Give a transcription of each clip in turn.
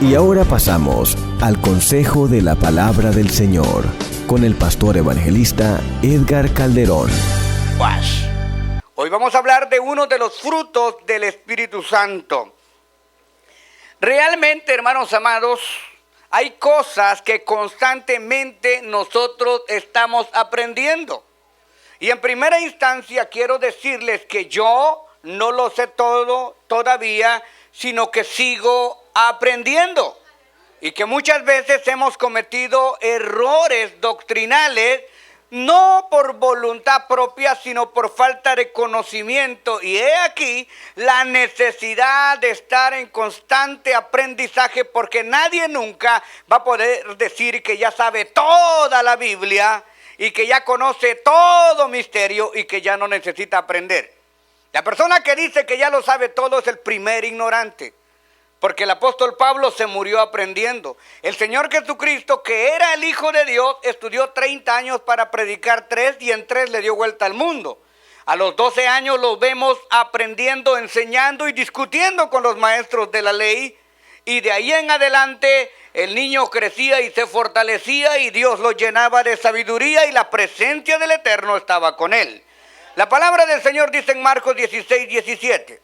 Y ahora pasamos al consejo de la palabra del Señor con el pastor evangelista Edgar Calderón. Hoy vamos a hablar de uno de los frutos del Espíritu Santo. Realmente, hermanos amados, hay cosas que constantemente nosotros estamos aprendiendo. Y en primera instancia quiero decirles que yo no lo sé todo todavía, sino que sigo aprendiendo. Y que muchas veces hemos cometido errores doctrinales, no por voluntad propia, sino por falta de conocimiento. Y he aquí la necesidad de estar en constante aprendizaje, porque nadie nunca va a poder decir que ya sabe toda la Biblia y que ya conoce todo misterio y que ya no necesita aprender. La persona que dice que ya lo sabe todo es el primer ignorante. Porque el apóstol Pablo se murió aprendiendo. El Señor Jesucristo, que era el Hijo de Dios, estudió 30 años para predicar 3 y en 3 le dio vuelta al mundo. A los 12 años lo vemos aprendiendo, enseñando y discutiendo con los maestros de la ley. Y de ahí en adelante el niño crecía y se fortalecía y Dios lo llenaba de sabiduría y la presencia del Eterno estaba con él. La palabra del Señor dice en Marcos 16:17.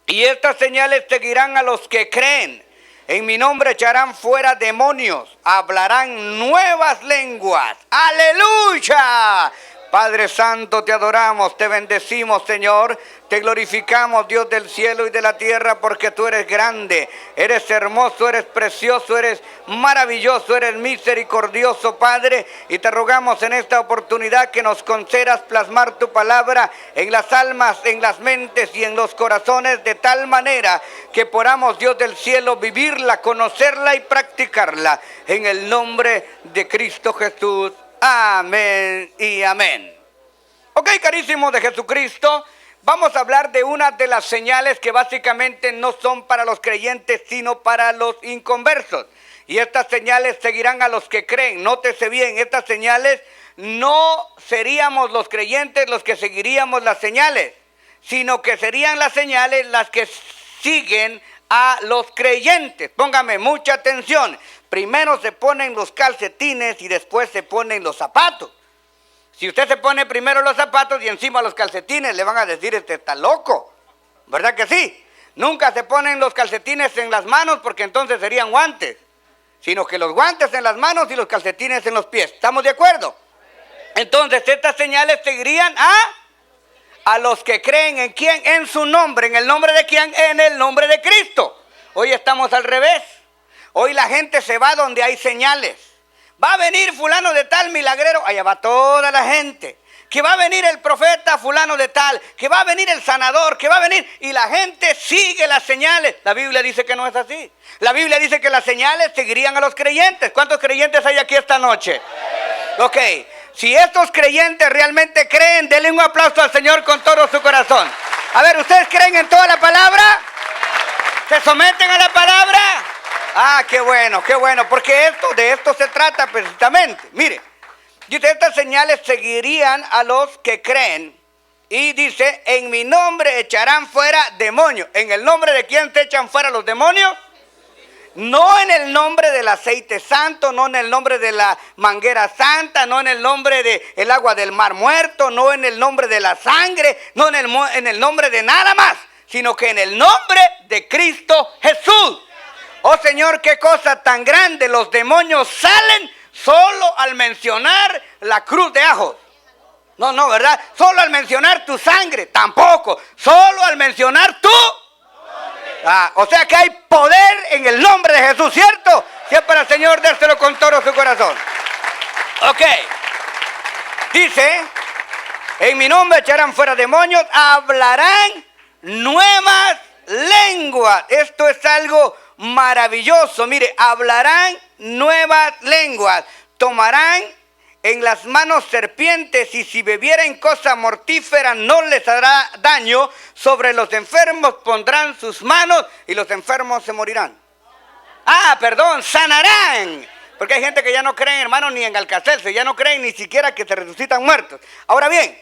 Y estas señales seguirán a los que creen. En mi nombre echarán fuera demonios. Hablarán nuevas lenguas. ¡Aleluya! Padre Santo, te adoramos, te bendecimos, Señor. Te glorificamos, Dios del cielo y de la tierra, porque tú eres grande, eres hermoso, eres precioso, eres maravilloso, eres misericordioso, Padre. Y te rogamos en esta oportunidad que nos concedas plasmar tu palabra en las almas, en las mentes y en los corazones, de tal manera que podamos, Dios del cielo, vivirla, conocerla y practicarla. En el nombre de Cristo Jesús. Amén y amén. Ok, carísimos de Jesucristo, vamos a hablar de una de las señales que básicamente no son para los creyentes, sino para los inconversos. Y estas señales seguirán a los que creen. Nótese bien, estas señales no seríamos los creyentes los que seguiríamos las señales, sino que serían las señales las que siguen a los creyentes. Póngame mucha atención. Primero se ponen los calcetines y después se ponen los zapatos. Si usted se pone primero los zapatos y encima los calcetines, le van a decir, este está loco. ¿Verdad que sí? Nunca se ponen los calcetines en las manos, porque entonces serían guantes. Sino que los guantes en las manos y los calcetines en los pies. ¿Estamos de acuerdo? Entonces estas señales seguirían a los que creen. ¿En quién? En su nombre. ¿En el nombre de quién? En el nombre de Cristo. Hoy estamos al revés. Hoy la gente se va donde hay señales. Va a venir fulano de tal milagrero, allá va toda la gente. Que va a venir el profeta fulano de tal, que va a venir el sanador, que va a venir, y la gente sigue las señales. La Biblia dice que no es así. La Biblia dice que las señales seguirían a los creyentes. ¿Cuántos creyentes hay aquí esta noche? Ok, si estos creyentes realmente creen, denle un aplauso al Señor con todo su corazón. A ver, ¿ustedes creen en toda la palabra? ¿Se someten a la palabra? Qué bueno, porque de esto se trata precisamente. Mire, dice, estas señales seguirían a los que creen. Y dice, en mi nombre echarán fuera demonios. ¿En el nombre de quién se echan fuera los demonios? No en el nombre del aceite santo, no en el nombre de la manguera santa, no en el nombre del agua del mar muerto, no en el nombre de la sangre, no en el nombre de nada más, sino que en el nombre de Cristo Jesús. Oh Señor, qué cosa tan grande. Los demonios salen solo al mencionar la cruz de ajos. No, ¿verdad? Solo al mencionar tu sangre. Tampoco. Solo al mencionar tu nombre. O sea que hay poder en el nombre de Jesús, ¿cierto? Si es para el Señor, dérselo con todo su corazón. Ok. Dice, en mi nombre echarán fuera demonios, hablarán nuevas lenguas. Esto es algo maravilloso. Mire, hablarán nuevas lenguas, tomarán en las manos serpientes, y si bebieren cosa mortífera no les hará daño. Sobre los enfermos pondrán sus manos y los enfermos se morirán. Sanarán. Porque hay gente que ya no cree, hermano, ni en Alcacelce, ya no creen ni siquiera que se resucitan muertos. Ahora bien,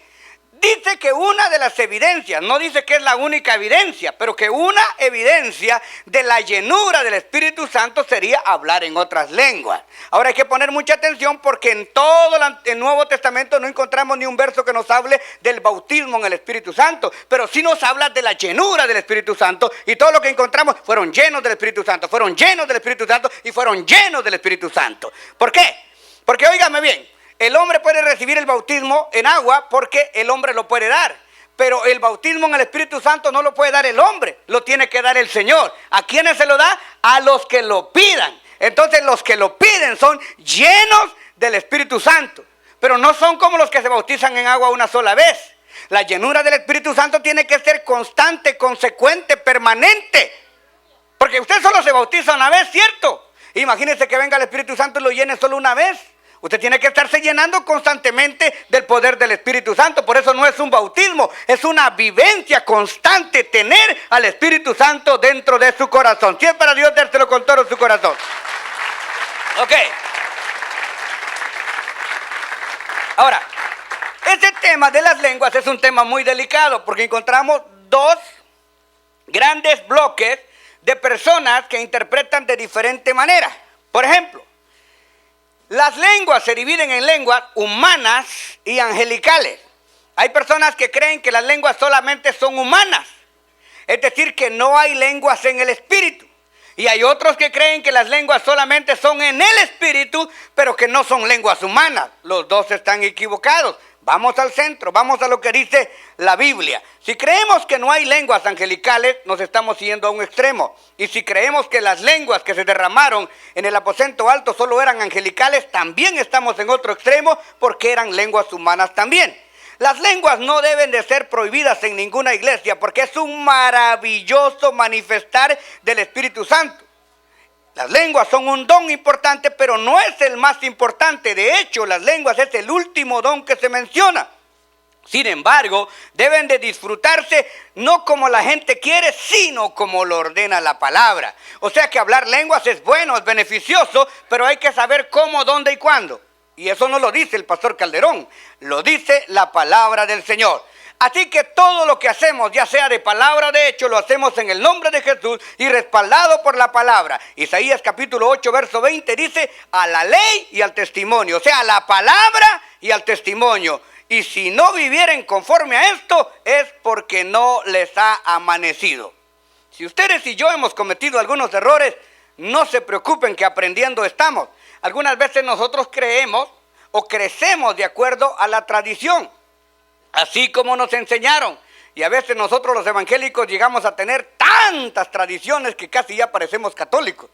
dice que una de las evidencias, no dice que es la única evidencia, pero que una evidencia de la llenura del Espíritu Santo sería hablar en otras lenguas. Ahora hay que poner mucha atención porque en todo el Nuevo Testamento no encontramos ni un verso que nos hable del bautismo en el Espíritu Santo, pero sí nos habla de la llenura del Espíritu Santo, y todo lo que encontramos fueron llenos del Espíritu Santo, fueron llenos del Espíritu Santo y fueron llenos del Espíritu Santo. ¿Por qué? Porque óigame bien, el hombre puede recibir el bautismo en agua porque el hombre lo puede dar. Pero el bautismo en el Espíritu Santo no lo puede dar el hombre, lo tiene que dar el Señor. ¿A quiénes se lo da? A los que lo pidan. Entonces los que lo piden son llenos del Espíritu Santo. Pero no son como los que se bautizan en agua una sola vez. La llenura del Espíritu Santo tiene que ser constante, consecuente, permanente. Porque usted solo se bautiza una vez, ¿cierto? Imagínese que venga el Espíritu Santo y lo llene solo una vez. Usted tiene que estarse llenando constantemente del poder del Espíritu Santo. Por eso no es un bautismo, es una vivencia constante, tener al Espíritu Santo dentro de su corazón. Si es para Dios, dárselo con todo su corazón. Ok. Ahora, este tema de las lenguas es un tema muy delicado porque encontramos dos grandes bloques de personas que interpretan de diferente manera. Por ejemplo, las lenguas se dividen en lenguas humanas y angelicales. Hay personas que creen que las lenguas solamente son humanas, es decir, que no hay lenguas en el espíritu. Y hay otros que creen que las lenguas solamente son en el espíritu, pero que no son lenguas humanas. Los dos están equivocados. Vamos al centro, vamos a lo que dice la Biblia. Si creemos que no hay lenguas angelicales, nos estamos yendo a un extremo. Y si creemos que las lenguas que se derramaron en el aposento alto solo eran angelicales, también estamos en otro extremo porque eran lenguas humanas también. Las lenguas no deben de ser prohibidas en ninguna iglesia porque es un maravilloso manifestar del Espíritu Santo. Las lenguas son un don importante, pero no es el más importante. De hecho, las lenguas es el último don que se menciona. Sin embargo, deben de disfrutarse no como la gente quiere, sino como lo ordena la palabra. O sea que hablar lenguas es bueno, es beneficioso, pero hay que saber cómo, dónde y cuándo. Y eso no lo dice el pastor Calderón, lo dice la palabra del Señor. Así que todo lo que hacemos, ya sea de palabra o de hecho, lo hacemos en el nombre de Jesús y respaldado por la palabra. Isaías capítulo 8, verso 20 dice, a la ley y al testimonio, o sea, a la palabra y al testimonio. Y si no vivieren conforme a esto, es porque no les ha amanecido. Si ustedes y yo hemos cometido algunos errores, no se preocupen que aprendiendo estamos. Algunas veces nosotros creemos o crecemos de acuerdo a la tradición, así como nos enseñaron. Y a veces nosotros los evangélicos llegamos a tener tantas tradiciones que casi ya parecemos católicos.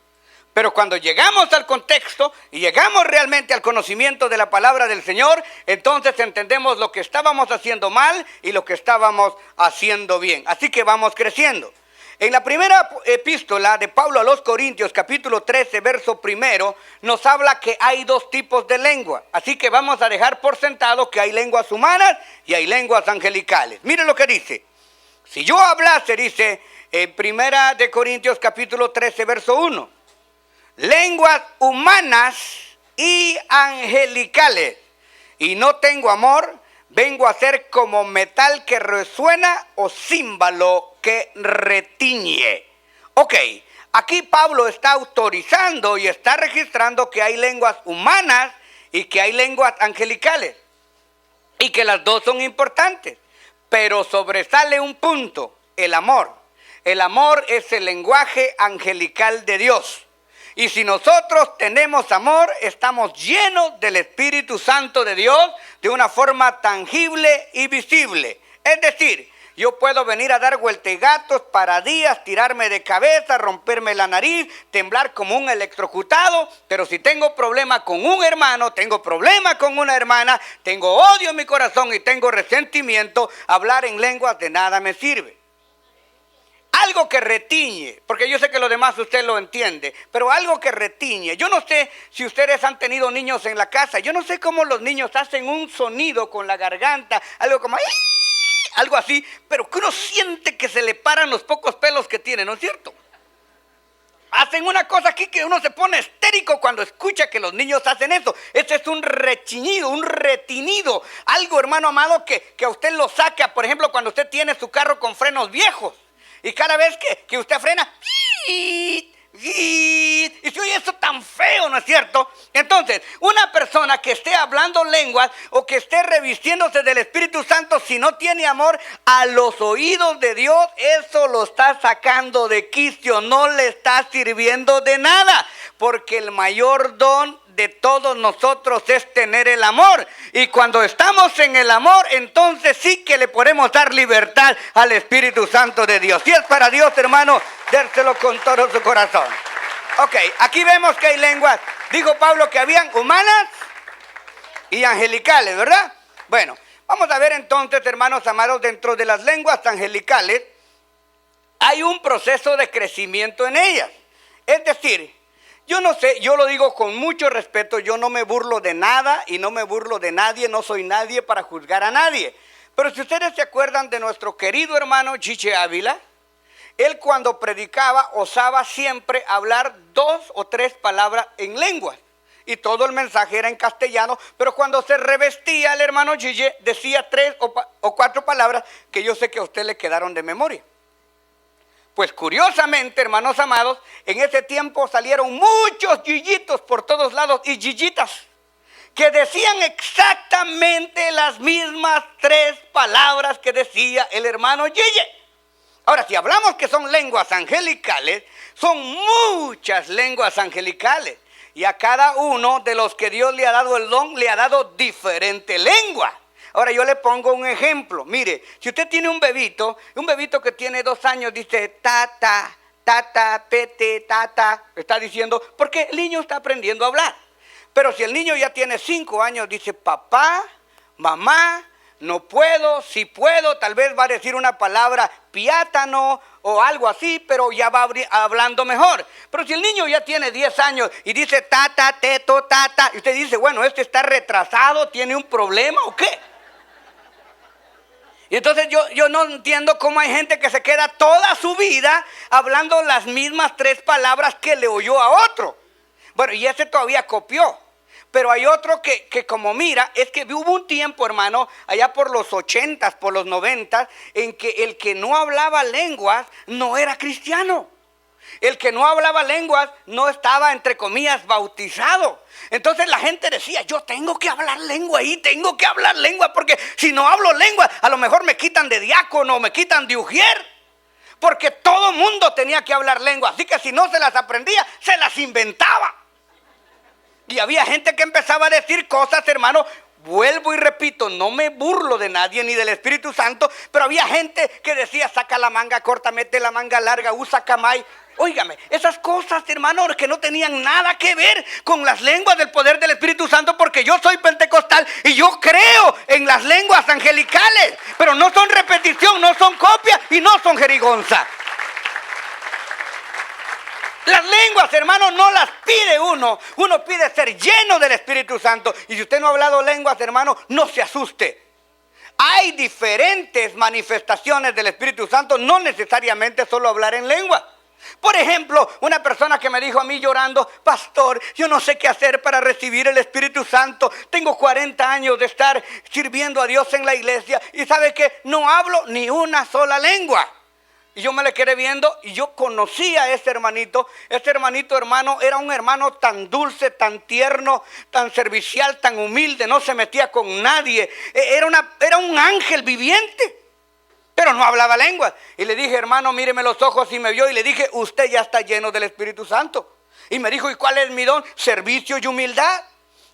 Pero cuando llegamos al contexto y llegamos realmente al conocimiento de la palabra del Señor, entonces entendemos lo que estábamos haciendo mal y lo que estábamos haciendo bien. Así que vamos creciendo. En la primera epístola de Pablo a los Corintios, capítulo 13, verso 1, nos habla que hay dos tipos de lengua. Así que vamos a dejar por sentado que hay lenguas humanas y hay lenguas angelicales. Miren lo que dice. Si yo hablase, dice en primera de Corintios, capítulo 13, verso 1, lenguas humanas y angelicales, y no tengo amor, vengo a ser como metal que resuena o címbalo que retiñe. Ok, aquí Pablo está autorizando y está registrando que hay lenguas humanas y que hay lenguas angelicales. Y que las dos son importantes. Pero sobresale un punto, el amor. El amor es el lenguaje angelical de Dios. Y si nosotros tenemos amor, estamos llenos del Espíritu Santo de Dios de una forma tangible y visible. Es decir, yo puedo venir a dar vueltegatos para días, tirarme de cabeza, romperme la nariz, temblar como un electrocutado, pero si tengo problema con un hermano, tengo problema con una hermana, tengo odio en mi corazón y tengo resentimiento, hablar en lenguas de nada me sirve. Algo que retiñe, porque yo sé que lo demás usted lo entiende, pero algo que retiñe. Yo no sé si ustedes han tenido niños en la casa, yo no sé cómo los niños hacen un sonido con la garganta, algo como algo así, pero que uno siente que se le paran los pocos pelos que tiene, ¿no es cierto? hacen una cosa aquí que uno se pone histérico cuando escucha que los niños hacen eso. Este es un rechiñido, un retinido. Algo, hermano amado, que a usted lo saca. Por ejemplo, cuando usted tiene su carro con frenos viejos. Y cada vez que usted frena, y se oye eso tan feo, ¿no es cierto? Entonces, una persona que esté hablando lenguas o que esté revistiéndose del Espíritu Santo, si no tiene amor a los oídos de Dios, eso lo está sacando de quicio, no le está sirviendo de nada, porque el mayor don de todos nosotros es tener el amor. Y cuando estamos en el amor, entonces sí que le podemos dar libertad al Espíritu Santo de Dios. Si es para Dios, hermano, dérselo con todo su corazón. Ok, aquí vemos que hay lenguas. Dijo Pablo que habían humanas y angelicales, ¿verdad? Bueno, vamos a ver entonces, hermanos amados, dentro de las lenguas angelicales hay un proceso de crecimiento en ellas. Es decir, yo no sé, yo lo digo con mucho respeto, yo no me burlo de nada y no me burlo de nadie, no soy nadie para juzgar a nadie. Pero si ustedes se acuerdan de nuestro querido hermano Chiche Ávila, él cuando predicaba osaba siempre hablar 2 o 3 palabras en lenguas. Y todo el mensaje era en castellano, pero cuando se revestía el hermano Chiche decía 3 o 4 palabras que yo sé que a usted le quedaron de memoria. Pues curiosamente, hermanos amados, en ese tiempo salieron muchos yiyitos por todos lados y yiyitas que decían exactamente las mismas 3 palabras que decía el hermano Yeye. Ahora, si hablamos que son lenguas angelicales, son muchas lenguas angelicales. Y a cada uno de los que Dios le ha dado el don, le ha dado diferente lengua. Ahora yo le pongo un ejemplo. Mire, si usted tiene un bebito que tiene 2 años, dice tata, tata, pete, tata, está diciendo, porque el niño está aprendiendo a hablar. Pero si el niño ya tiene 5 años, dice papá, mamá, no puedo, sí puedo, tal vez va a decir una palabra piátano o algo así, pero ya va hablando mejor. Pero si el niño ya tiene 10 años y dice tata, teto, tata, y usted dice, bueno, este está retrasado, ¿tiene un problema o qué? Y entonces yo no entiendo cómo hay gente que se queda toda su vida hablando las mismas 3 palabras que le oyó a otro. Bueno, y ese todavía copió. Pero hay otro que como mira, es que hubo un tiempo, hermano, allá por los 80s, por los 90s, en que el que no hablaba lenguas no era cristiano. El que no hablaba lenguas no estaba, entre comillas, bautizado. Entonces la gente decía, yo tengo que hablar lengua ahí, tengo que hablar lengua, porque si no hablo lengua, a lo mejor me quitan de diácono, me quitan de ujier. Porque todo mundo tenía que hablar lengua, así que si no se las aprendía, se las inventaba. Y había gente que empezaba a decir cosas, hermano. Vuelvo y repito, no me burlo de nadie ni del Espíritu Santo, pero había gente que decía, saca la manga corta, mete la manga larga, usa camay. Óigame, esas cosas, hermano, que no tenían nada que ver con las lenguas del poder del Espíritu Santo, porque yo soy pentecostal y yo creo en las lenguas angelicales, pero no son repetición, no son copia y no son jerigonza. Las lenguas, hermano, no las pide uno. Uno pide ser lleno del Espíritu Santo. Y si usted no ha hablado lenguas, hermano, no se asuste. Hay diferentes manifestaciones del Espíritu Santo, no necesariamente solo hablar en lengua. Por ejemplo, una persona que me dijo a mí llorando, pastor, yo no sé qué hacer para recibir el Espíritu Santo. Tengo 40 años de estar sirviendo a Dios en la iglesia y ¿sabe qué? No hablo ni una sola lengua. Y yo me le quedé viendo y yo conocía a ese hermanito. Ese hermanito, hermano, era un hermano tan dulce, tan tierno, tan servicial, tan humilde. No se metía con nadie. Era un ángel viviente, pero no hablaba lengua. Y le dije, hermano, míreme los ojos, y me vio y le dije, usted ya está lleno del Espíritu Santo. Y me dijo, ¿y cuál es mi don? Servicio y humildad.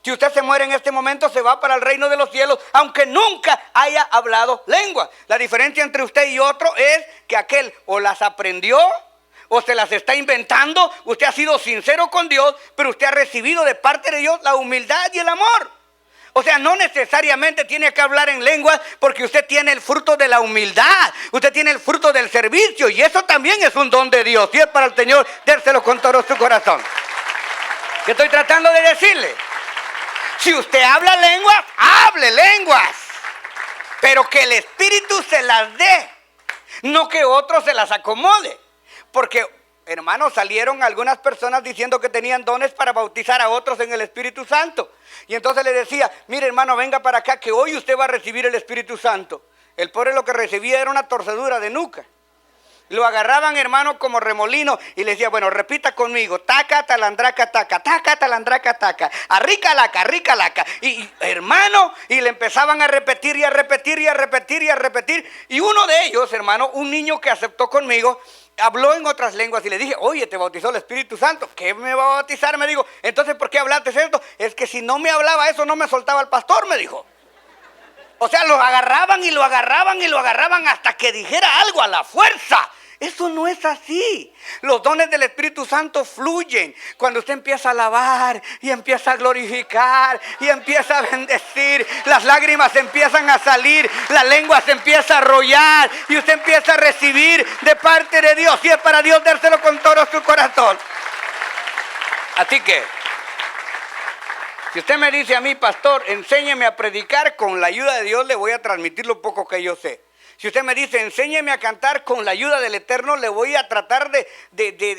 Si usted se muere en este momento, se va para el reino de los cielos, aunque nunca haya hablado lengua. La diferencia entre usted y otro es que aquel o las aprendió o se las está inventando. Usted ha sido sincero con Dios, pero usted ha recibido de parte de Dios la humildad y el amor. O sea, no necesariamente tiene que hablar en lengua, porque usted tiene el fruto de la humildad. Usted tiene el fruto del servicio, y eso también es un don de Dios. Si es para el Señor, dérselo con todo su corazón. ¿Qué estoy tratando de decirle? Si usted habla lenguas, hable lenguas, pero que el Espíritu se las dé, no que otro se las acomode. Porque hermanos, salieron algunas personas diciendo que tenían dones para bautizar a otros en el Espíritu Santo. Y entonces le decía, mire hermano, venga para acá que hoy usted va a recibir el Espíritu Santo. El pobre lo que recibía era una torcedura de nuca. Lo agarraban, hermano, como remolino y le decía, bueno, repita conmigo, taca, talandraca, taca, talandraca, taca, arricalaca, arricalaca. Y hermano, y le empezaban a repetir y a repetir y a repetir y a repetir. Y uno de ellos, hermano, un niño que aceptó conmigo, habló en otras lenguas y le dije, oye, te bautizó el Espíritu Santo. ¿Qué me va a bautizar? Me dijo, entonces, ¿por qué hablaste esto? Es que si no me hablaba eso, no me soltaba el pastor, me dijo. O sea, lo agarraban y lo agarraban y lo agarraban hasta que dijera algo a la fuerza. Eso no es así. Los dones del Espíritu Santo fluyen cuando usted empieza a alabar y empieza a glorificar y empieza a bendecir. Las lágrimas empiezan a salir, la lengua se empieza a arrollar y usted empieza a recibir de parte de Dios. Y es para Dios dárselo con todo su corazón. Así que, si usted me dice a mí, pastor, enséñeme a predicar, con la ayuda de Dios le voy a transmitir lo poco que yo sé. Si usted me dice, enséñeme a cantar, con la ayuda del Eterno le voy a tratar de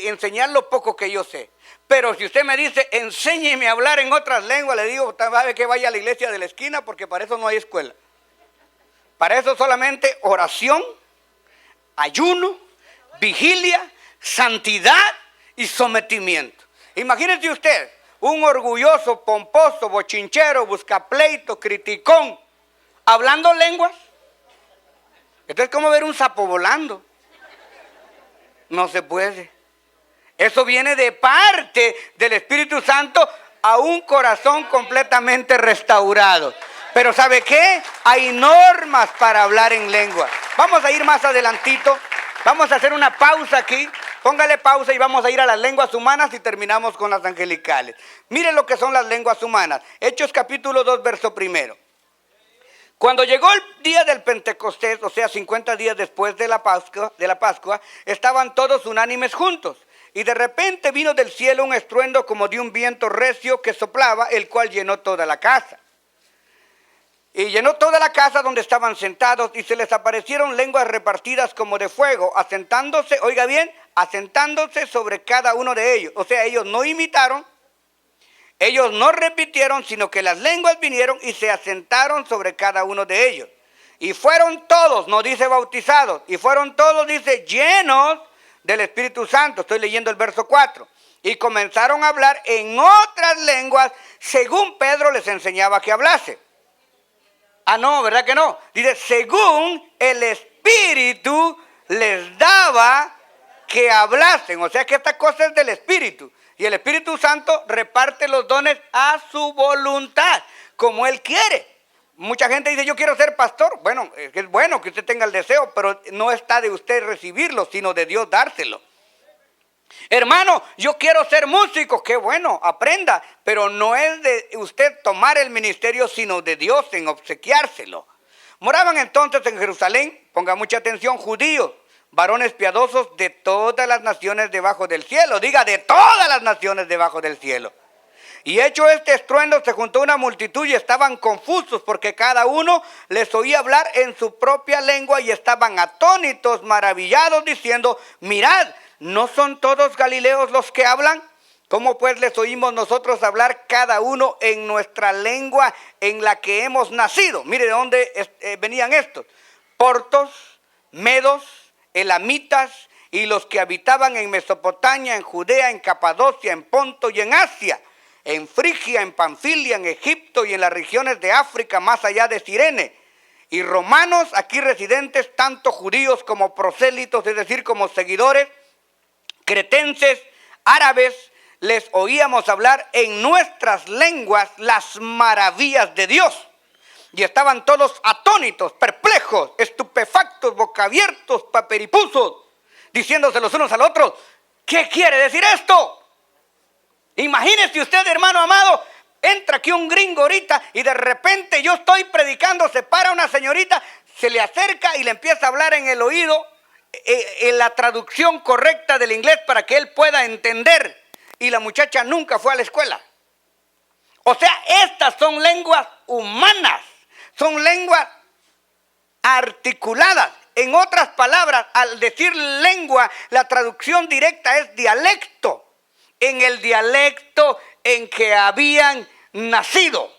enseñar lo poco que yo sé. Pero si usted me dice, enséñeme a hablar en otras lenguas, le digo, sabe que vaya a la iglesia de la esquina porque para eso no hay escuela. Para eso solamente oración, ayuno, vigilia, santidad y sometimiento. Imagínese usted, un orgulloso, pomposo, bochinchero, buscapleito, criticón, hablando lenguas. Entonces, ¿cómo ver un sapo volando? No se puede. Eso viene de parte del Espíritu Santo a un corazón completamente restaurado. Pero ¿sabe qué? Hay normas para hablar en lengua. Vamos a ir más adelantito. Vamos a hacer una pausa aquí. Póngale pausa y vamos a ir a las lenguas humanas y terminamos con las angelicales. Mire lo que son las lenguas humanas. Hechos capítulo 2, verso 1. Cuando llegó el día del Pentecostés, o sea, 50 días después de la Pascua, estaban todos unánimes juntos. Y de repente vino del cielo un estruendo como de un viento recio que soplaba, el cual llenó toda la casa. Y llenó toda la casa donde estaban sentados, y se les aparecieron lenguas repartidas como de fuego, asentándose, oiga bien, asentándose sobre cada uno de ellos. O sea, ellos no imitaron, ellos no repitieron, sino que las lenguas vinieron y se asentaron sobre cada uno de ellos. Y fueron todos, no dice bautizados, y fueron todos, dice, llenos del Espíritu Santo. Estoy leyendo el verso 4. Y comenzaron a hablar en otras lenguas, según Pedro les enseñaba que hablase. Ah, no, ¿verdad que no? Dice, según el Espíritu les daba que hablasen. O sea que esta cosa es del Espíritu. Y el Espíritu Santo reparte los dones a su voluntad, como Él quiere. Mucha gente dice, yo quiero ser pastor. Bueno, es bueno que usted tenga el deseo, pero no está de usted recibirlo, sino de Dios dárselo. Hermano, yo quiero ser músico. Qué bueno, aprenda. Pero no es de usted tomar el ministerio, sino de Dios en obsequiárselo. Moraban entonces en Jerusalén, ponga mucha atención, judíos, varones piadosos de todas las naciones debajo del cielo. Diga, de todas las naciones debajo del cielo. Y hecho este estruendo, se juntó una multitud y estaban confusos, porque cada uno les oía hablar en su propia lengua y estaban atónitos, maravillados, diciendo, mirad, ¿no son todos galileos los que hablan? ¿Cómo pues les oímos nosotros hablar cada uno en nuestra lengua en la que hemos nacido? Mire de dónde venían estos: portos, medos, elamitas y los que habitaban en Mesopotamia, en Judea, en Capadocia, en Ponto y en Asia, en Frigia, en Panfilia, en Egipto y en las regiones de África más allá de Cirene. Y romanos aquí residentes, tanto judíos como prosélitos, es decir, como seguidores, cretenses, árabes, les oíamos hablar en nuestras lenguas las maravillas de Dios. Y estaban todos atónitos, perplejos, estupefactos, boquiabiertos, paperipusos, diciéndose los unos al otro, ¿qué quiere decir esto? Imagínese usted, hermano amado, entra aquí un gringo ahorita y de repente yo estoy predicando, se para una señorita, se le acerca y le empieza a hablar en el oído en la traducción correcta del inglés para que él pueda entender. Y la muchacha nunca fue a la escuela. O sea, estas son lenguas humanas, son lenguas articuladas. En otras palabras, al decir lengua, la traducción directa es dialecto. En el dialecto en que habían nacido.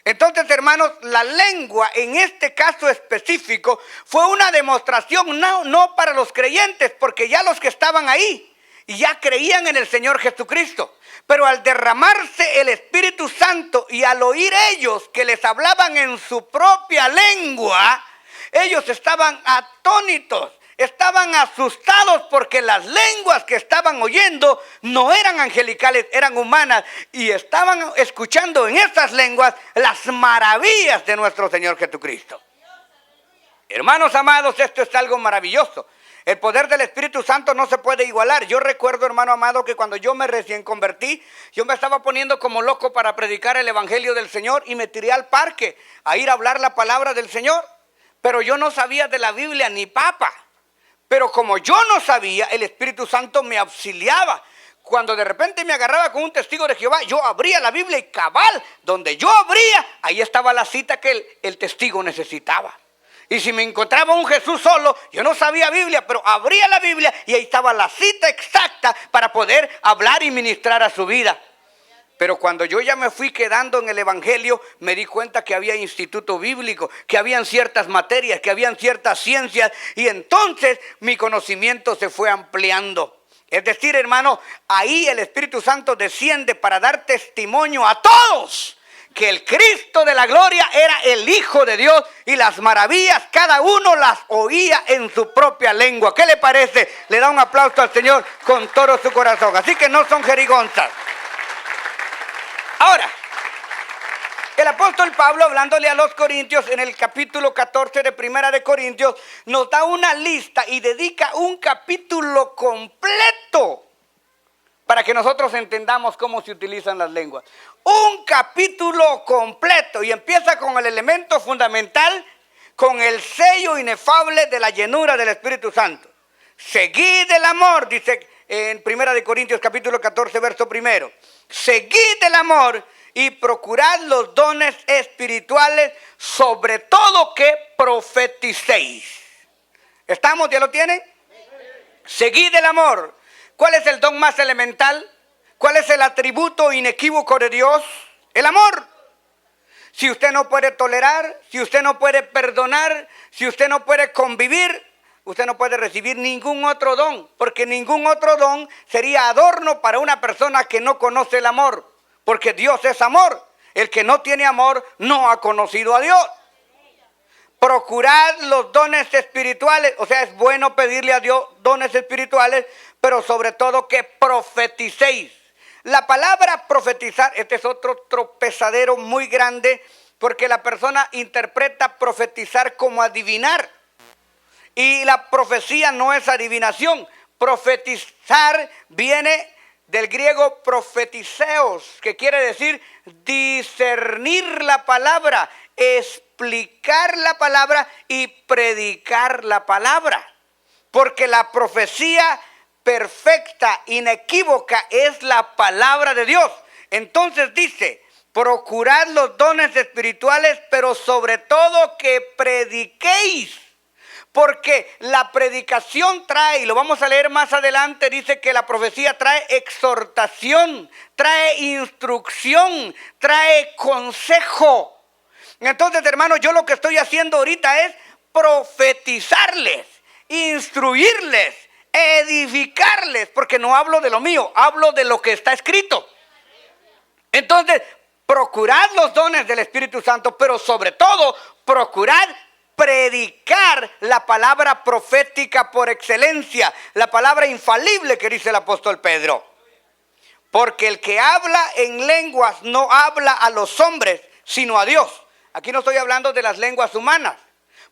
Entonces, hermanos, la lengua en este caso específico fue una demostración no para los creyentes, porque ya los que estaban ahí ya creían en el Señor Jesucristo. Pero al derramarse el Espíritu Santo y al oír ellos que les hablaban en su propia lengua, ellos estaban atónitos, estaban asustados porque las lenguas que estaban oyendo no eran angelicales, eran humanas, y estaban escuchando en estas lenguas las maravillas de nuestro Señor Jesucristo. Hermanos amados, esto es algo maravilloso. El poder del Espíritu Santo no se puede igualar. Yo recuerdo, hermano amado, que cuando yo me recién convertí, yo me estaba poniendo como loco para predicar el Evangelio del Señor y me tiré al parque a ir a hablar la palabra del Señor. Pero yo no sabía de la Biblia ni papa. Pero como yo no sabía, el Espíritu Santo me auxiliaba. Cuando de repente me agarraba con un testigo de Jehová, yo abría la Biblia y cabal, donde yo abría, ahí estaba la cita que el testigo necesitaba. Y si me encontraba un Jesús solo, yo no sabía Biblia, pero abría la Biblia y ahí estaba la cita exacta para poder hablar y ministrar a su vida. Pero cuando yo ya me fui quedando en el Evangelio, me di cuenta que había instituto bíblico, que habían ciertas materias, que habían ciertas ciencias, y entonces mi conocimiento se fue ampliando. Es decir, hermano, ahí el Espíritu Santo desciende para dar testimonio a todos que el Cristo de la gloria era el Hijo de Dios, y las maravillas cada uno las oía en su propia lengua. ¿Qué le parece? Le da un aplauso al Señor con todo su corazón. Así que no son jerigonzas. Ahora, el apóstol Pablo, hablándole a los corintios en el capítulo 14 de Primera de Corintios, nos da una lista y dedica un capítulo completo para que nosotros entendamos cómo se utilizan las lenguas. Un capítulo completo, y empieza con el elemento fundamental, con el sello inefable de la llenura del Espíritu Santo. Seguid el amor, dice en 1 Corintios capítulo 14, verso 1. Seguid el amor y procurad los dones espirituales, sobre todo que profeticéis. ¿Estamos? ¿Ya lo tienen? Seguid el amor. ¿Cuál es el don más elemental? ¿Cuál es el atributo inequívoco de Dios? El amor. Si usted no puede tolerar, si usted no puede perdonar, si usted no puede convivir, usted no puede recibir ningún otro don, porque ningún otro don sería adorno para una persona que no conoce el amor, porque Dios es amor. El que no tiene amor no ha conocido a Dios. Procurad los dones espirituales, o sea, es bueno pedirle a Dios dones espirituales, pero sobre todo que profeticéis. La palabra profetizar, este es otro tropezadero muy grande, porque la persona interpreta profetizar como adivinar. Y la profecía no es adivinación. Profetizar viene del griego profetiseos, que quiere decir discernir la palabra, explicar la palabra y predicar la palabra. Porque la profecía perfecta, inequívoca, es la palabra de Dios. Entonces dice, procurad los dones espirituales, pero sobre todo que prediquéis. Porque la predicación trae, y lo vamos a leer más adelante, dice que la profecía trae exhortación, trae instrucción, trae consejo. Entonces, hermanos, yo lo que estoy haciendo ahorita es profetizarles, instruirles, edificarles, porque no hablo de lo mío, hablo de lo que está escrito. Entonces, procurad los dones del Espíritu Santo, pero sobre todo, procurad predicar la palabra profética por excelencia, la palabra infalible que dice el apóstol Pedro. Porque el que habla en lenguas no habla a los hombres, sino a Dios. Aquí no estoy hablando de las lenguas humanas,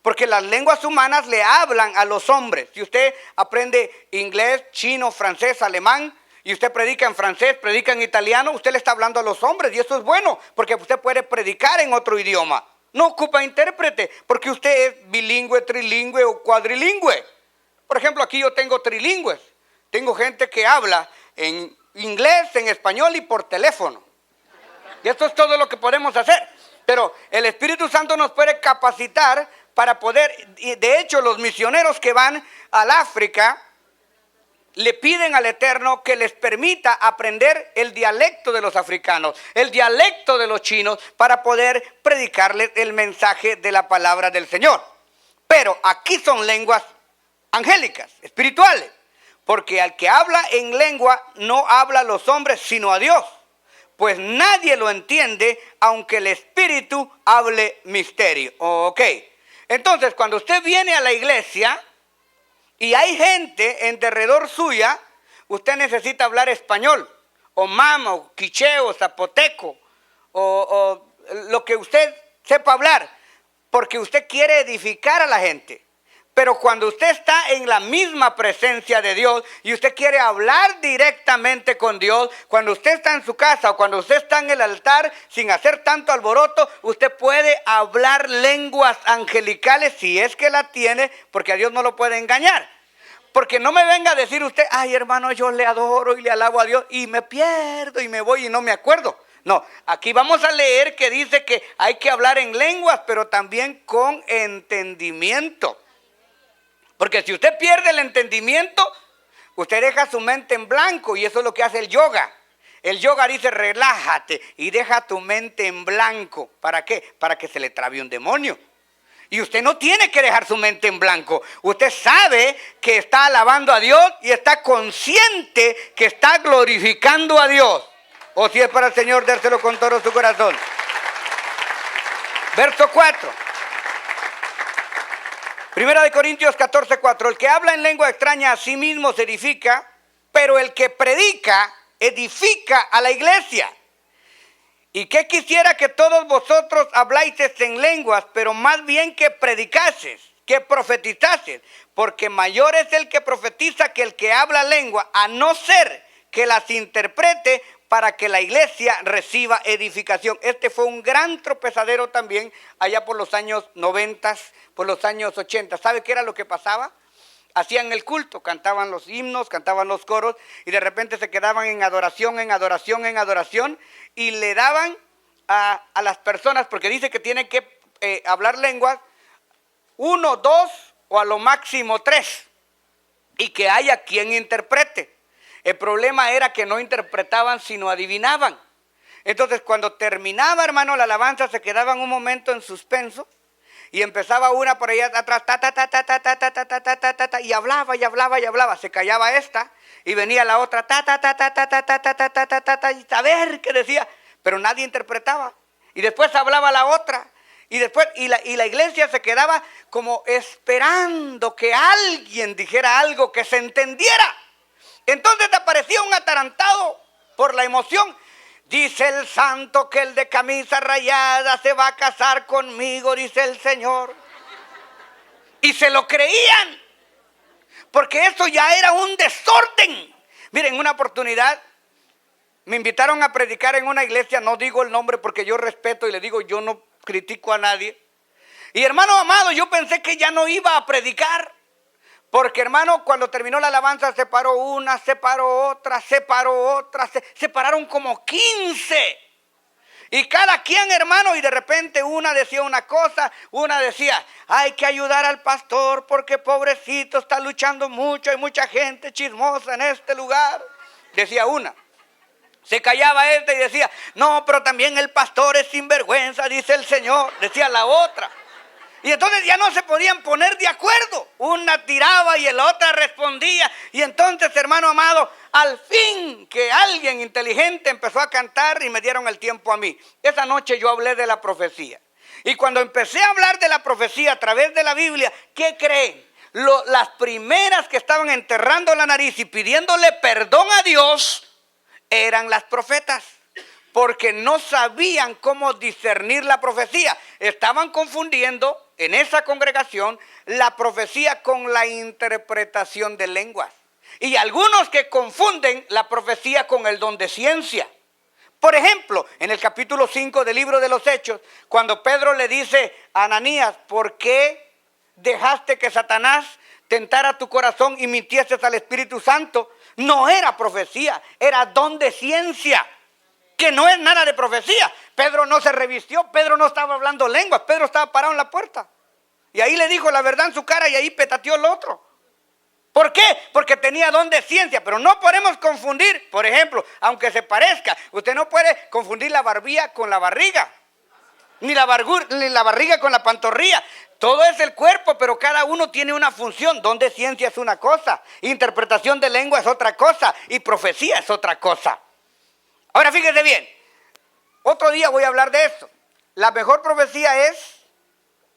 porque las lenguas humanas le hablan a los hombres. Si usted aprende inglés, chino, francés, alemán, y usted predica en francés, predica en italiano, usted le está hablando a los hombres, y eso es bueno, porque usted puede predicar en otro idioma. No ocupa intérprete, porque usted es bilingüe, trilingüe o cuadrilingüe. Por ejemplo, aquí yo tengo trilingües. Tengo gente que habla en inglés, en español y por teléfono. Y esto es todo lo que podemos hacer. Pero el Espíritu Santo nos puede capacitar para poder, y de hecho los misioneros que van al África le piden al Eterno que les permita aprender el dialecto de los africanos, el dialecto de los chinos, para poder predicarles el mensaje de la palabra del Señor. Pero aquí son lenguas angélicas, espirituales, porque al que habla en lengua no habla a los hombres sino a Dios, pues nadie lo entiende aunque el Espíritu hable misterio. Ok, entonces cuando usted viene a la iglesia y hay gente en derredor suya, usted necesita hablar español, o mama, o quicheo, o zapoteco, o lo que usted sepa hablar, porque usted quiere edificar a la gente. Pero cuando usted está en la misma presencia de Dios y usted quiere hablar directamente con Dios, cuando usted está en su casa o cuando usted está en el altar sin hacer tanto alboroto, usted puede hablar lenguas angelicales si es que la tiene, porque a Dios no lo puede engañar. Porque no me venga a decir usted, ay hermano, yo le adoro y le alabo a Dios y me pierdo y me voy y no me acuerdo. No, aquí vamos a leer que dice que hay que hablar en lenguas, pero también con entendimiento. Porque si usted pierde el entendimiento, usted deja su mente en blanco y eso es lo que hace el yoga. El yoga dice relájate y deja tu mente en blanco. ¿Para qué? Para que se le trabe un demonio. Y usted no tiene que dejar su mente en blanco. Usted sabe que está alabando a Dios y está consciente que está glorificando a Dios. O si es para el Señor, dérselo con todo su corazón. Verso 4. Primera de Corintios 14:4. El que habla en lengua extraña a sí mismo se edifica, pero el que predica edifica a la iglesia. Y que quisiera que todos vosotros habláises en lenguas, pero más bien que predicases, que profetizases, porque mayor es el que profetiza que el que habla lengua, a no ser que las interprete para que la iglesia reciba edificación. Este fue un gran tropezadero también allá por los años 90, por los años 80. ¿Sabe qué era lo que pasaba? Hacían el culto, cantaban los himnos, cantaban los coros y de repente se quedaban en adoración, y le daban a las personas, porque dice que tienen que hablar lenguas, 1, 2 o a lo máximo 3, y que haya quien interprete. El problema era que no interpretaban sino adivinaban. Entonces cuando terminaba, hermano, la alabanza, se quedaban un momento en suspenso y empezaba una por allá atrás, y hablaba, se callaba esta y venía la otra, y a ver qué decía, pero nadie interpretaba. Y después hablaba la otra y después y la iglesia se quedaba como esperando que alguien dijera algo que se entendiera. Entonces aparecía un atarantado por la emoción. Dice el santo que el de camisa rayada se va a casar conmigo, dice el Señor. Y se lo creían, porque eso ya era un desorden. Miren, una oportunidad me invitaron a predicar en una iglesia, no digo el nombre porque yo respeto y le digo, yo no critico a nadie. Y hermano amado, yo pensé que ya no iba a predicar. Porque hermano, cuando terminó la alabanza se paró una, se paró otra, se pararon como 15. Y cada quien, hermano, y de repente una decía una cosa, una decía, hay que ayudar al pastor porque pobrecito está luchando mucho, hay mucha gente chismosa en este lugar. Decía una. Se callaba esta y decía, no, pero también el pastor es sinvergüenza, dice el Señor. Decía la otra. Y entonces ya no se podían poner de acuerdo. Una tiraba y la otra respondía. Y entonces, hermano amado, al fin que alguien inteligente empezó a cantar y me dieron el tiempo a mí. Esa noche yo hablé de la profecía. Y cuando empecé a hablar de la profecía a través de la Biblia, ¿qué creen? Las primeras que estaban enterrando la nariz y pidiéndole perdón a Dios eran las profetas. Porque no sabían cómo discernir la profecía. Estaban confundiendo en esa congregación la profecía con la interpretación de lenguas. Y algunos que confunden la profecía con el don de ciencia. Por ejemplo, en el capítulo 5 del libro de los Hechos, cuando Pedro le dice a Ananías, ¿por qué dejaste que Satanás tentara tu corazón y mintieses al Espíritu Santo? No era profecía, era don de ciencia. Que no es nada de profecía. Pedro no se revistió, Pedro no estaba hablando lenguas, Pedro estaba parado en la puerta. Y ahí le dijo la verdad en su cara y ahí petateó el otro. ¿Por qué? Porque tenía don de ciencia, pero no podemos confundir, por ejemplo, aunque se parezca, usted no puede confundir la barbilla con la barriga, ni la barriga con la pantorrilla. Todo es el cuerpo, pero cada uno tiene una función. Don de ciencia es una cosa, interpretación de lengua es otra cosa y profecía es otra cosa. Ahora fíjese bien, otro día voy a hablar de esto. La mejor profecía es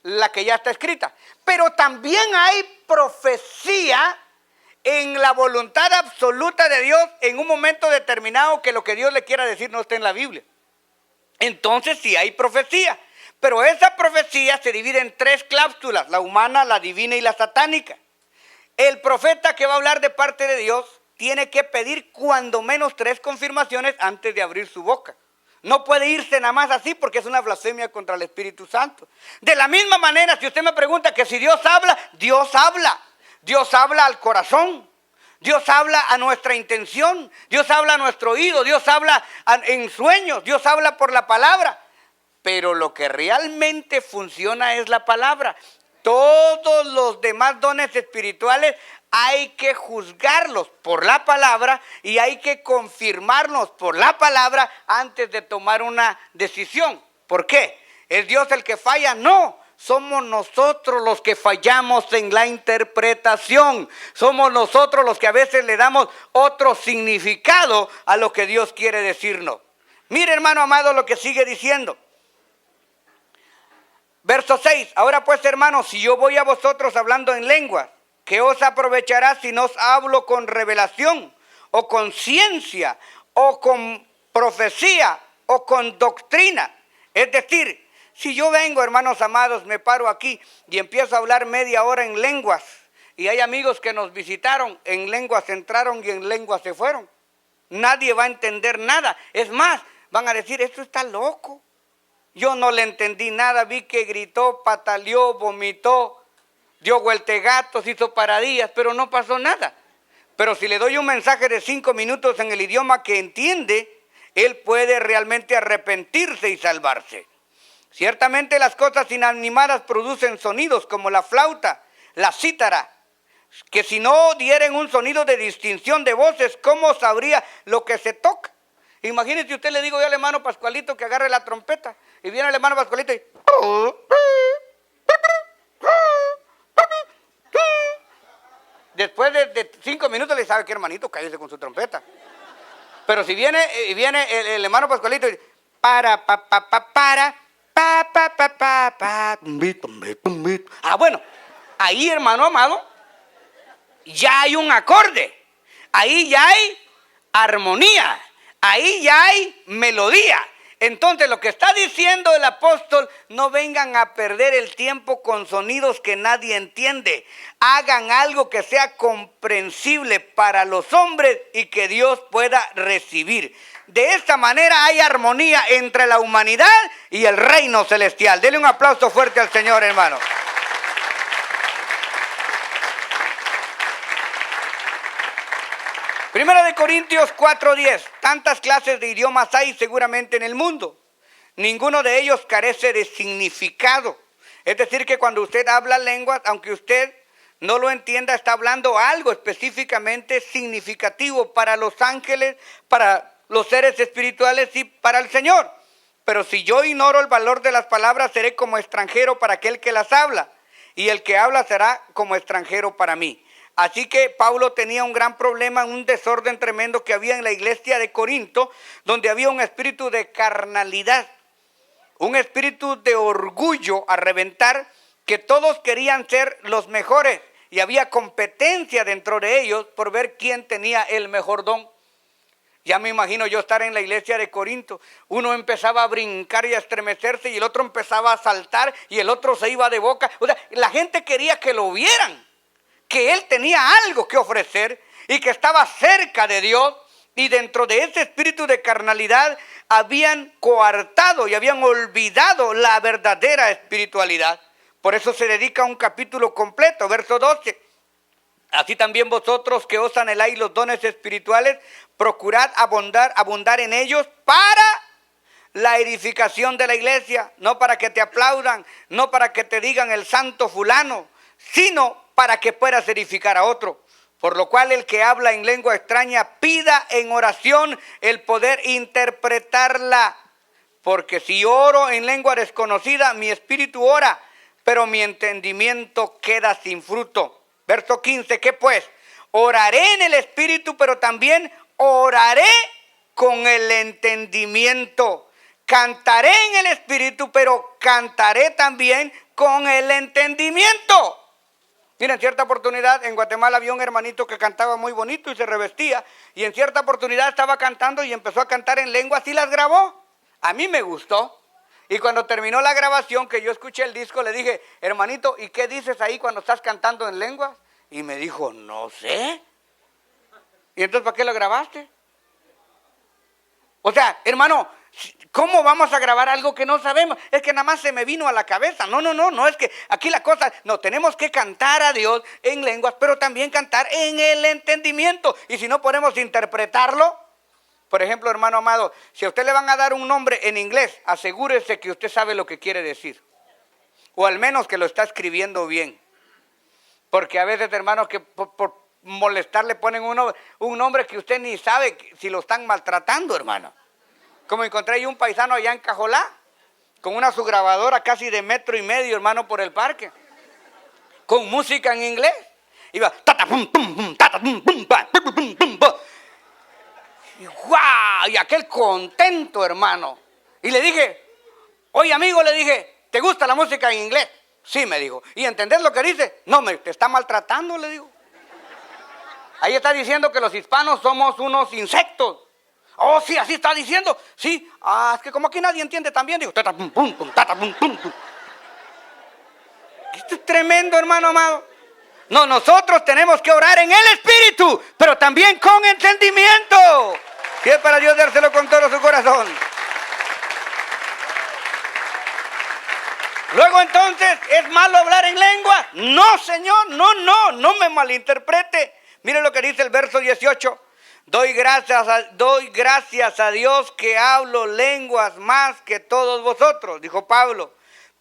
la que ya está escrita, pero también hay profecía en la voluntad absoluta de Dios en un momento determinado que lo que Dios le quiera decir no está en la Biblia. Entonces sí hay profecía, pero esa profecía se divide en 3 cláusulas, la humana, la divina y la satánica. El profeta que va a hablar de parte de Dios tiene que pedir cuando menos 3 confirmaciones antes de abrir su boca. No puede irse nada más así porque es una blasfemia contra el Espíritu Santo. De la misma manera, si usted me pregunta que si Dios habla, Dios habla. Dios habla al corazón, Dios habla a nuestra intención, Dios habla a nuestro oído, Dios habla en sueños, Dios habla por la palabra. Pero lo que realmente funciona es la palabra. Todos los demás dones espirituales hay que juzgarlos por la palabra y hay que confirmarlos por la palabra antes de tomar una decisión. ¿Por qué? ¿Es Dios el que falla? No. Somos nosotros los que fallamos en la interpretación. Somos nosotros los que a veces le damos otro significado a lo que Dios quiere decirnos. Mire, hermano amado, lo que sigue diciendo. Verso 6. Ahora pues, hermanos, si yo voy a vosotros hablando en lenguas, ¿qué os aprovechará si no os hablo con revelación, o con ciencia, o con profecía, o con doctrina? Es decir, si yo vengo, hermanos amados, me paro aquí y empiezo a hablar media hora en lenguas, y hay amigos que nos visitaron, en lenguas entraron y en lenguas se fueron. Nadie va a entender nada. Es más, van a decir, esto está loco. Yo no le entendí nada, vi que gritó, pataleó, vomitó, dio vueltegatos, hizo paradillas, pero no pasó nada. Pero si le doy un mensaje de 5 minutos en el idioma que entiende, él puede realmente arrepentirse y salvarse. Ciertamente las cosas inanimadas producen sonidos como la flauta, la cítara, que si no dieren un sonido de distinción de voces, ¿cómo sabría lo que se toca? Imagínese usted, le digo yo al hermano Pascualito que agarre la trompeta, y viene el hermano Pascualito y... Después de 5 minutos le sabe que hermanito, cállese con su trompeta. Pero si viene el hermano Pascualito y... bueno, ahí, hermano amado, ya hay un acorde, ahí ya hay armonía, ahí ya hay melodía. Entonces lo que está diciendo el apóstol, no vengan a perder el tiempo con sonidos que nadie entiende. Hagan algo que sea comprensible para los hombres y que Dios pueda recibir. De esta manera hay armonía entre la humanidad y el reino celestial. Denle un aplauso fuerte al Señor, hermano. Primera de Corintios 4:10. Tantas clases de idiomas hay seguramente en el mundo. Ninguno de ellos carece de significado. Es decir, que cuando usted habla lenguas, aunque usted no lo entienda, está hablando algo específicamente significativo para los ángeles, para los seres espirituales y para el Señor. Pero si yo ignoro el valor de las palabras, seré como extranjero para aquel que las habla, y el que habla será como extranjero para mí. Así que Pablo tenía un gran problema, un desorden tremendo que había en la iglesia de Corinto, donde había un espíritu de carnalidad, un espíritu de orgullo a reventar, que todos querían ser los mejores y había competencia dentro de ellos por ver quién tenía el mejor don. Ya me imagino yo estar en la iglesia de Corinto. Uno empezaba a brincar y a estremecerse y el otro empezaba a saltar y el otro se iba de boca. O sea, la gente quería que lo vieran, que él tenía algo que ofrecer y que estaba cerca de Dios. Y dentro de ese espíritu de carnalidad habían coartado y habían olvidado la verdadera espiritualidad. Por eso se dedica un capítulo completo, verso 12. Así también vosotros que os anheláis los dones espirituales, procurad abundar en ellos para la edificación de la iglesia, no para que te aplaudan, no para que te digan el santo fulano, sino para que puedas edificar a otro. Por lo cual el que habla en lengua extraña pida en oración el poder interpretarla. Porque si oro en lengua desconocida, mi espíritu ora, pero mi entendimiento queda sin fruto. Verso 15, ¿qué pues? Oraré en el espíritu, pero también oraré con el entendimiento. Cantaré en el espíritu, pero cantaré también con el entendimiento. Mira, en cierta oportunidad en Guatemala había un hermanito que cantaba muy bonito y se revestía. Y en cierta oportunidad estaba cantando y empezó a cantar en lenguas y las grabó. A mí me gustó. Y cuando terminó la grabación, que yo escuché el disco, le dije, hermanito, ¿y qué dices ahí cuando estás cantando en lenguas? Y me dijo, no sé. ¿Y entonces para qué lo grabaste? O sea, hermano, ¿cómo vamos a grabar algo que no sabemos? Es que nada más se me vino a la cabeza. No, es que aquí la cosa, no, tenemos que cantar a Dios en lenguas, pero también cantar en el entendimiento. Y si no podemos interpretarlo, por ejemplo, hermano amado, si a usted le van a dar un nombre en inglés, asegúrese que usted sabe lo que quiere decir. O al menos que lo está escribiendo bien. Porque a veces, hermanos, que por molestar le ponen un nombre que usted ni sabe si lo están maltratando, hermano. Como encontré yo un paisano allá en Cajolá, con una subgrabadora casi de 1,5 metros, hermano, por el parque, con música en inglés. Iba tata pum pum pum tata pum pum pum pum pum pum. Y ¡guau! Y aquel contento, hermano. Y le dije, oye amigo, le dije, ¿te gusta la música en inglés? Sí, me dijo. ¿Y entendés lo que dice? No, te está maltratando, le digo. Ahí está diciendo que los hispanos somos unos insectos. Oh, sí, así está diciendo. Sí, es que como aquí nadie entiende también. Digo, tata pum pum pum, tata pum pum pum. Esto es tremendo, hermano amado. No, nosotros tenemos que orar en el Espíritu, pero también con entendimiento. Y es para Dios dárselo con todo su corazón. Luego entonces, ¿es malo hablar en lengua? No, Señor, no me malinterprete. Mire lo que dice el verso 18. Doy gracias a Dios que hablo lenguas más que todos vosotros, dijo Pablo.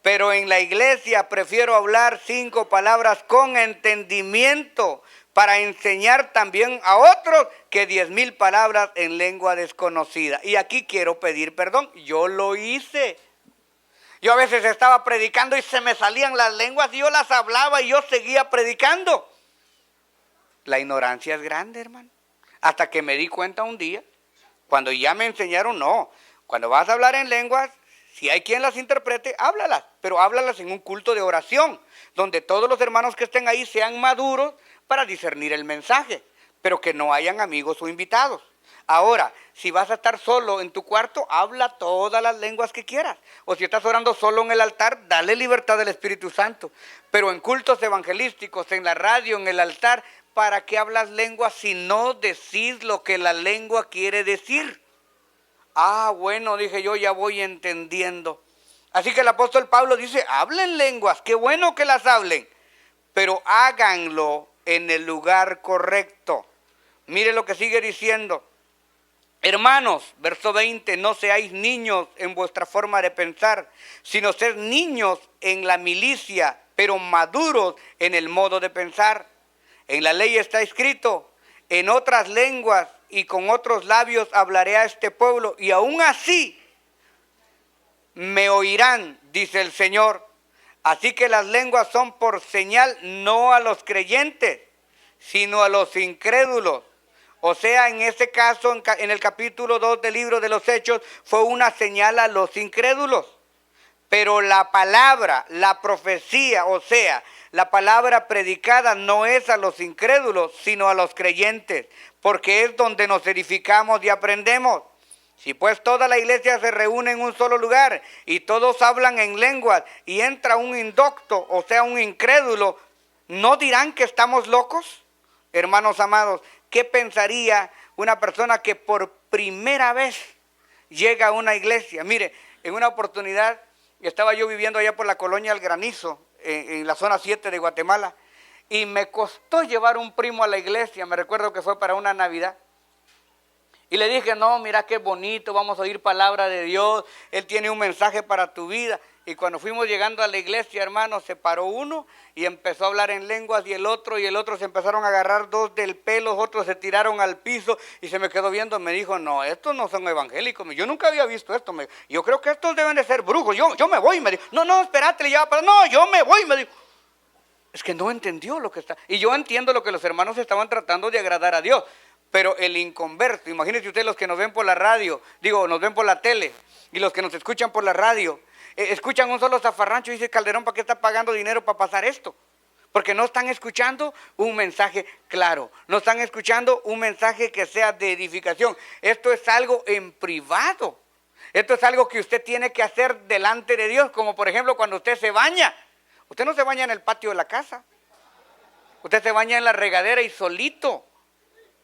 Pero en la iglesia prefiero hablar 5 palabras con entendimiento para enseñar también a otros que 10,000 palabras en lengua desconocida. Y aquí quiero pedir perdón, yo lo hice. Yo a veces estaba predicando y se me salían las lenguas y yo las hablaba y yo seguía predicando. La ignorancia es grande, hermano. Hasta que me di cuenta un día, cuando ya me enseñaron, no, cuando vas a hablar en lenguas, si hay quien las interprete, háblalas, pero háblalas en un culto de oración, donde todos los hermanos que estén ahí sean maduros para discernir el mensaje, pero que no hayan amigos o invitados. Ahora, si vas a estar solo en tu cuarto, habla todas las lenguas que quieras. O si estás orando solo en el altar, dale libertad del Espíritu Santo. Pero en cultos evangelísticos, en la radio, en el altar, ¿para qué hablas lenguas si no decís lo que la lengua quiere decir? Bueno, dije yo, ya voy entendiendo. Así que el apóstol Pablo dice, hablen lenguas, qué bueno que las hablen, pero háganlo en el lugar correcto. Mire lo que sigue diciendo. Hermanos, verso 20, no seáis niños en vuestra forma de pensar, sino sed niños en la milicia, pero maduros en el modo de pensar. En la ley está escrito, en otras lenguas y con otros labios hablaré a este pueblo, y aún así me oirán, dice el Señor. Así que las lenguas son por señal no a los creyentes, sino a los incrédulos. O sea, en este caso, en el capítulo 2 del libro de los Hechos, fue una señal a los incrédulos. Pero la palabra, la profecía, o sea, la palabra predicada no es a los incrédulos, sino a los creyentes, porque es donde nos edificamos y aprendemos. Si pues toda la iglesia se reúne en un solo lugar y todos hablan en lenguas y entra un indocto, o sea, un incrédulo, ¿no dirán que estamos locos? Hermanos amados, ¿qué pensaría una persona que por primera vez llega a una iglesia? Mire, en una oportunidad estaba yo viviendo allá por la colonia El Granizo, en la zona 7 de Guatemala, y me costó llevar un primo a la iglesia. Me recuerdo que fue para una Navidad. Y le dije, no, mira qué bonito, vamos a oír palabra de Dios, Él tiene un mensaje para tu vida. Y cuando fuimos llegando a la iglesia, hermano, se paró uno y empezó a hablar en lenguas y el otro se empezaron a agarrar dos del pelo, otros se tiraron al piso y se me quedó viendo, me dijo, no, estos no son evangélicos, yo nunca había visto esto, yo creo que estos deben de ser brujos, yo me voy, me dijo, no, espérate, le lleva para, no, yo me voy, me dijo. Es que no entendió lo que está, y yo entiendo lo que los hermanos estaban tratando de agradar a Dios. Pero el inconverso, imagínense ustedes los que nos ven por la radio, nos ven por la tele, y los que nos escuchan por la radio, escuchan un solo zafarrancho y dice Calderón, ¿para qué está pagando dinero para pasar esto? Porque no están escuchando un mensaje claro, no están escuchando un mensaje que sea de edificación. Esto es algo en privado, esto es algo que usted tiene que hacer delante de Dios, como por ejemplo cuando usted se baña. Usted no se baña en el patio de la casa, usted se baña en la regadera y solito,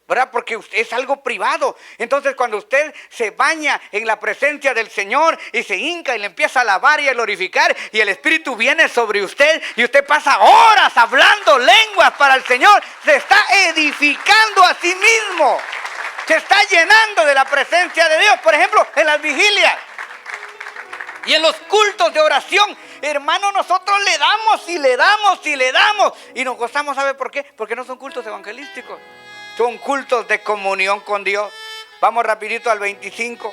¿verdad? Porque es algo privado. Entonces cuando usted se baña en la presencia del Señor y se hinca y le empieza a alabar y a glorificar y el Espíritu viene sobre usted y usted pasa horas hablando lenguas para el Señor, se está edificando a sí mismo, se está llenando de la presencia de Dios. Por ejemplo, en las vigilias y en los cultos de oración, hermano, nosotros le damos y le damos y le damos y nos gozamos. ¿Sabe por qué? Porque no son cultos evangelísticos, son cultos de comunión con Dios. Vamos rapidito al 25.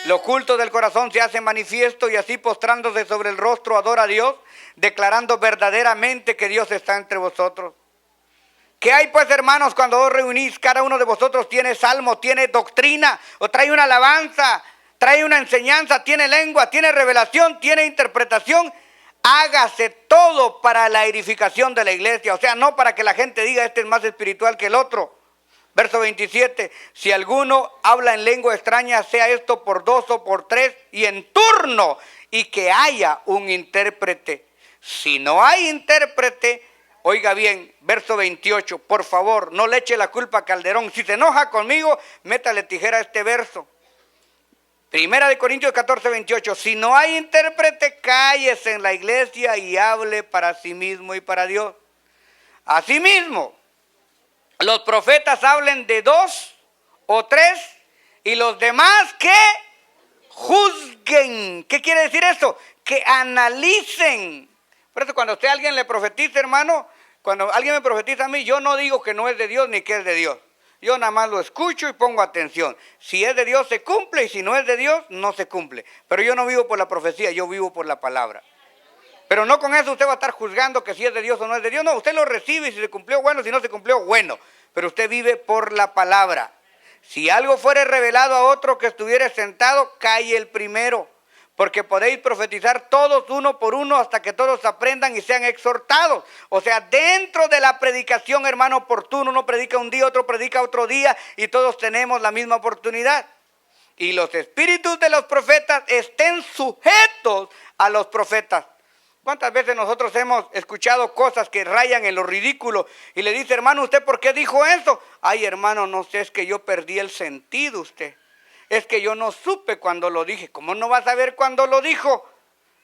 Los cultos del corazón se hacen manifiesto y así postrándose sobre el rostro adora a Dios, declarando verdaderamente que Dios está entre vosotros. ¿Qué hay pues, hermanos, cuando os reunís? Cada uno de vosotros tiene salmo, tiene doctrina, o trae una alabanza, trae una enseñanza, tiene lengua, tiene revelación, tiene interpretación. Hágase todo para la edificación de la iglesia, o sea, no para que la gente diga este es más espiritual que el otro. Verso 27, si alguno habla en lengua extraña, sea esto por 2 o por 3 y en turno, y que haya un intérprete. Si no hay intérprete, oiga bien, verso 28, por favor, no le eche la culpa a Calderón. Si se enoja conmigo, métale tijera a este verso. Primera de Corintios 14, 28, si no hay intérprete, cállese en la iglesia y hable para sí mismo y para Dios. Asimismo, los profetas hablen de 2 o 3 y los demás que juzguen. ¿Qué quiere decir eso? Que analicen. Por eso cuando usted a alguien le profetiza, hermano, cuando alguien me profetiza a mí, yo no digo que no es de Dios ni que es de Dios. Yo nada más lo escucho y pongo atención. Si es de Dios se cumple y si no es de Dios no se cumple. Pero yo no vivo por la profecía, yo vivo por la palabra. Pero no con eso usted va a estar juzgando que si es de Dios o no es de Dios. No, usted lo recibe y si se cumplió, bueno, si no se cumplió, bueno. Pero usted vive por la palabra. Si algo fuere revelado a otro que estuviera sentado, calle el primero. Porque podéis profetizar todos uno por uno hasta que todos aprendan y sean exhortados. O sea, dentro de la predicación, hermano, oportuno, uno predica un día, otro predica otro día y todos tenemos la misma oportunidad. Y los espíritus de los profetas estén sujetos a los profetas. ¿Cuántas veces nosotros hemos escuchado cosas que rayan en lo ridículo? Y le dice, hermano, ¿usted por qué dijo eso? Ay, hermano, no sé, es que yo perdí el sentido usted. Es que yo no supe cuando lo dije. ¿Cómo no vas a ver cuando lo dijo?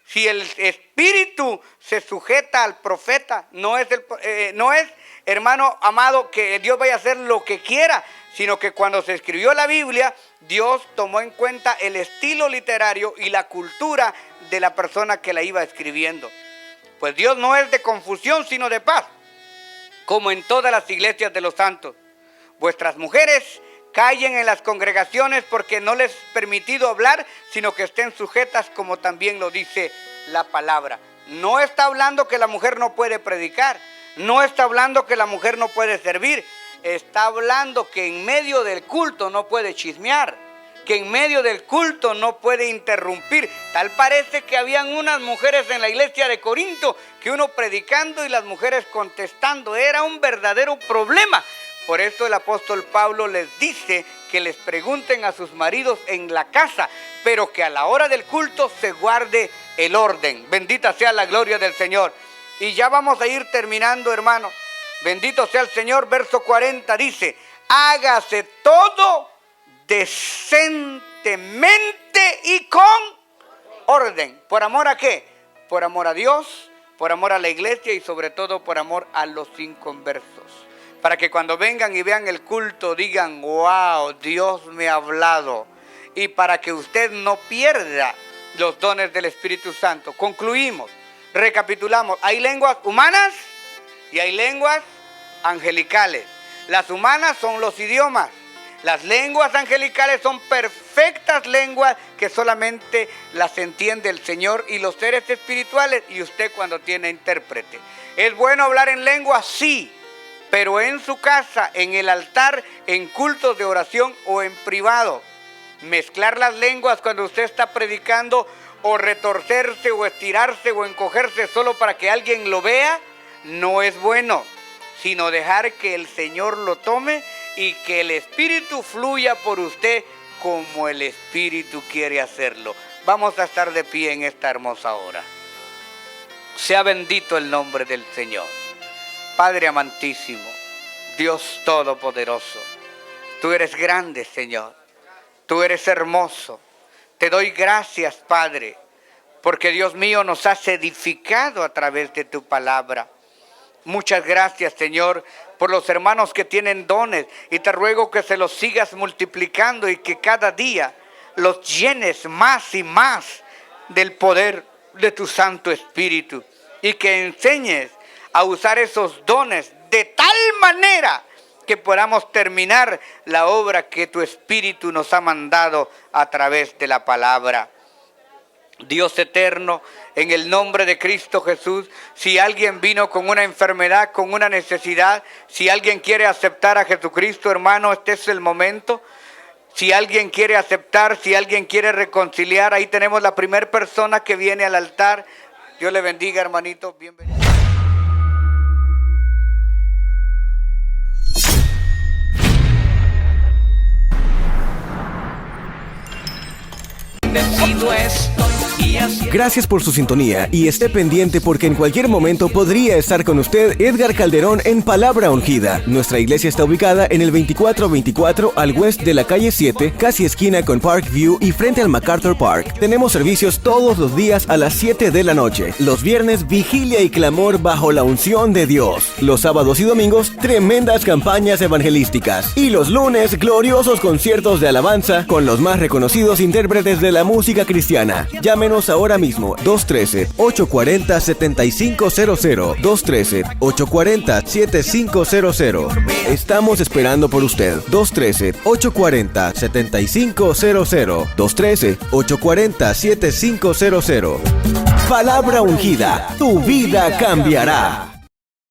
Si el espíritu se sujeta al profeta, no es, hermano amado, que Dios vaya a hacer lo que quiera, sino que cuando se escribió la Biblia, Dios tomó en cuenta el estilo literario y la cultura de la persona que la iba escribiendo. Pues Dios no es de confusión, sino de paz, como en todas las iglesias de los santos. Vuestras mujeres callen en las congregaciones porque no les es permitido hablar, sino que estén sujetas como también lo dice la palabra. No está hablando que la mujer no puede predicar, no está hablando que la mujer no puede servir, está hablando que en medio del culto no puede chismear, que en medio del culto no puede interrumpir. Tal parece que habían unas mujeres en la iglesia de Corinto, que uno predicando y las mujeres contestando, era un verdadero problema. Por eso el apóstol Pablo les dice que les pregunten a sus maridos en la casa, pero que a la hora del culto se guarde el orden. Bendita sea la gloria del Señor. Y ya vamos a ir terminando, hermano. Bendito sea el Señor. Verso 40 dice, hágase todo decentemente y con orden. ¿Por amor a qué? Por amor a Dios, por amor a la iglesia y sobre todo por amor a los inconversos. para que cuando vengan y vean el culto digan, wow, Dios me ha hablado. Y para que usted no pierda los dones del Espíritu Santo. Concluimos, recapitulamos. Hay lenguas humanas y hay lenguas angelicales. Las humanas son los idiomas. Las lenguas angelicales son perfectas lenguas que solamente las entiende el Señor y los seres espirituales y usted cuando tiene intérprete. ¿Es bueno hablar en lengua? Sí, pero en su casa, en el altar, en cultos de oración o en privado. Mezclar las lenguas cuando usted está predicando o retorcerse o estirarse o encogerse solo para que alguien lo vea, no es bueno, sino dejar que el Señor lo tome y que el Espíritu fluya por usted como el Espíritu quiere hacerlo. Vamos a estar de pie en esta hermosa hora. Sea bendito el nombre del Señor. Padre amantísimo, Dios todopoderoso, tú eres grande, Señor. Tú eres hermoso. Te doy gracias, Padre, porque Dios mío nos has edificado a través de tu palabra. Muchas gracias, Señor, por los hermanos que tienen dones y te ruego que se los sigas multiplicando y que cada día los llenes más y más del poder de tu Santo Espíritu y que enseñes a usar esos dones de tal manera que podamos terminar la obra que tu Espíritu nos ha mandado a través de la palabra. Dios eterno, en el nombre de Cristo Jesús, si alguien vino con una enfermedad, con una necesidad, si alguien quiere aceptar a Jesucristo, hermano, este es el momento. Si alguien quiere aceptar, si alguien quiere reconciliar, ahí tenemos la primera persona que viene al altar. Dios le bendiga, hermanito, bienvenido. Gracias por su sintonía y esté pendiente porque en cualquier momento podría estar con usted Edgar Calderón en Palabra Ungida. Nuestra iglesia está ubicada en el 2424 al west de la calle 7, casi esquina con Parkview y frente al MacArthur Park. Tenemos servicios todos los días a las 7 de la noche. Los viernes, vigilia y clamor bajo la unción de Dios. Los sábados y domingos, tremendas campañas evangelísticas. Y los lunes, gloriosos conciertos de alabanza con los más reconocidos intérpretes de la música cristiana. Llámenos ahora mismo, 213-840-7500, 213-840-7500. Estamos esperando por usted, 213-840-7500, 213-840-7500. Palabra ungida, tu vida cambiará.